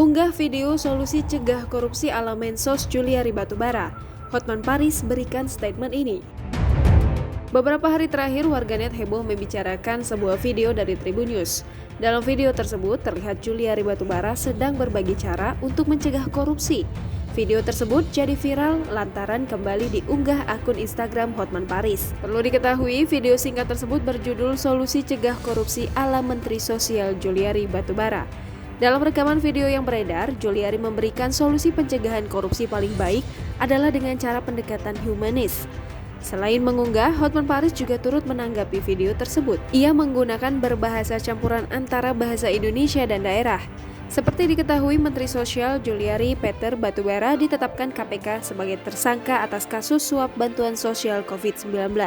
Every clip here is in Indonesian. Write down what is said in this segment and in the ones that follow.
Unggah video solusi cegah korupsi ala Mensos Juliari Batubara. Hotman Paris berikan statement ini. Beberapa hari terakhir warganet heboh membicarakan sebuah video dari Tribun News. Dalam video tersebut terlihat Juliari Batubara sedang berbagi cara untuk mencegah korupsi. Video tersebut jadi viral lantaran kembali diunggah akun Instagram Hotman Paris. Perlu diketahui, video singkat tersebut berjudul Solusi Cegah Korupsi ala Menteri Sosial Juliari Batubara. Dalam rekaman video yang beredar, Juliari memberikan solusi pencegahan korupsi paling baik adalah dengan cara pendekatan humanis. Selain mengunggah, Hotman Paris juga turut menanggapi video tersebut. Ia menggunakan berbahasa campuran antara bahasa Indonesia dan daerah. Seperti diketahui, Menteri Sosial Juliari Peter Batubara ditetapkan KPK sebagai tersangka atas kasus suap bantuan sosial COVID-19.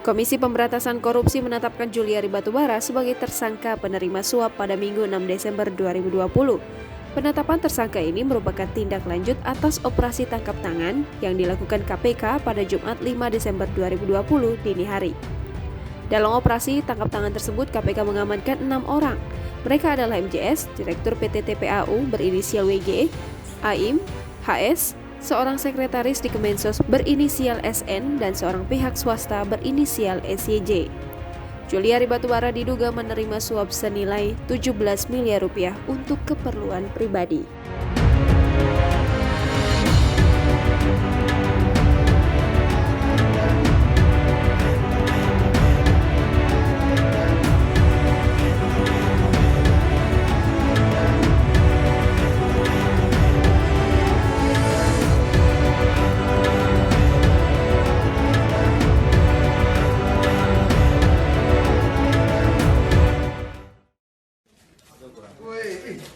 Komisi Pemberantasan Korupsi menetapkan Juliari Batubara sebagai tersangka penerima suap pada Minggu 6 Desember 2020. Penetapan tersangka ini merupakan tindak lanjut atas operasi tangkap tangan yang dilakukan KPK pada Jumat 5 Desember 2020 dini hari. Dalam operasi tangkap tangan tersebut, KPK mengamankan 6 orang. Mereka adalah MJS, Direktur PT TPAU berinisial WG, AIM, HS, seorang sekretaris di Kemensos berinisial SN, dan seorang pihak swasta berinisial SYJ. Juliari Batubara diduga menerima suap senilai 17 miliar rupiah untuk keperluan pribadi.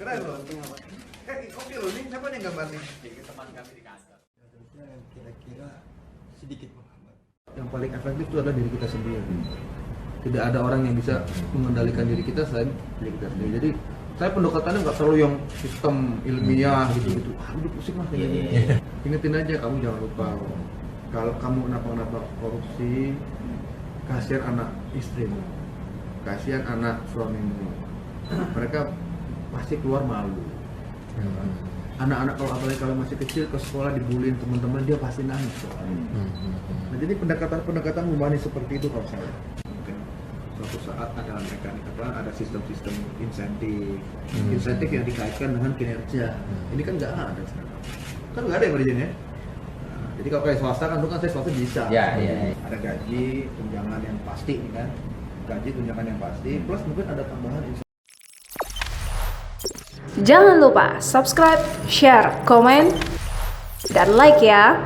Keren loh. Oke loh, ini siapa yang gambar nih? Teman kami di kantor. Kira-kira sedikit menghambat. Yang paling efektif itu adalah diri kita sendiri. Tidak ada orang yang bisa mengendalikan diri kita selain diri kita sendiri. Jadi saya pendekatannya nggak terlalu yang sistem ilmiah gitu-gitu. Udah pusing lah ini. Ingetin aja, kamu jangan lupa kalau kamu kenapa korupsi, kasihan anak istrimu, kasihan anak suamimu. Mereka pasti keluar malu. Anak-anak kalau apalagi kalau masih kecil ke sekolah dibullying teman-teman, dia pasti nangis soalnya. Nah, jadi pendekatan humanis seperti itu kalau saya. Mungkin suatu saat ada mekanik ada sistem-sistem insentif yang dikaitkan dengan kinerja. Ini kan nggak ada sekarang. Kan nggak ada yang berjalan ya. Nah, jadi kalau kayak swasta kan, dulu kan saya swasta bisa. Ada gaji, tunjangan yang pasti nih kan. Gaji, tunjangan yang pasti, plus mungkin ada tambahan insentif. Jangan lupa subscribe, share, komen, dan like ya!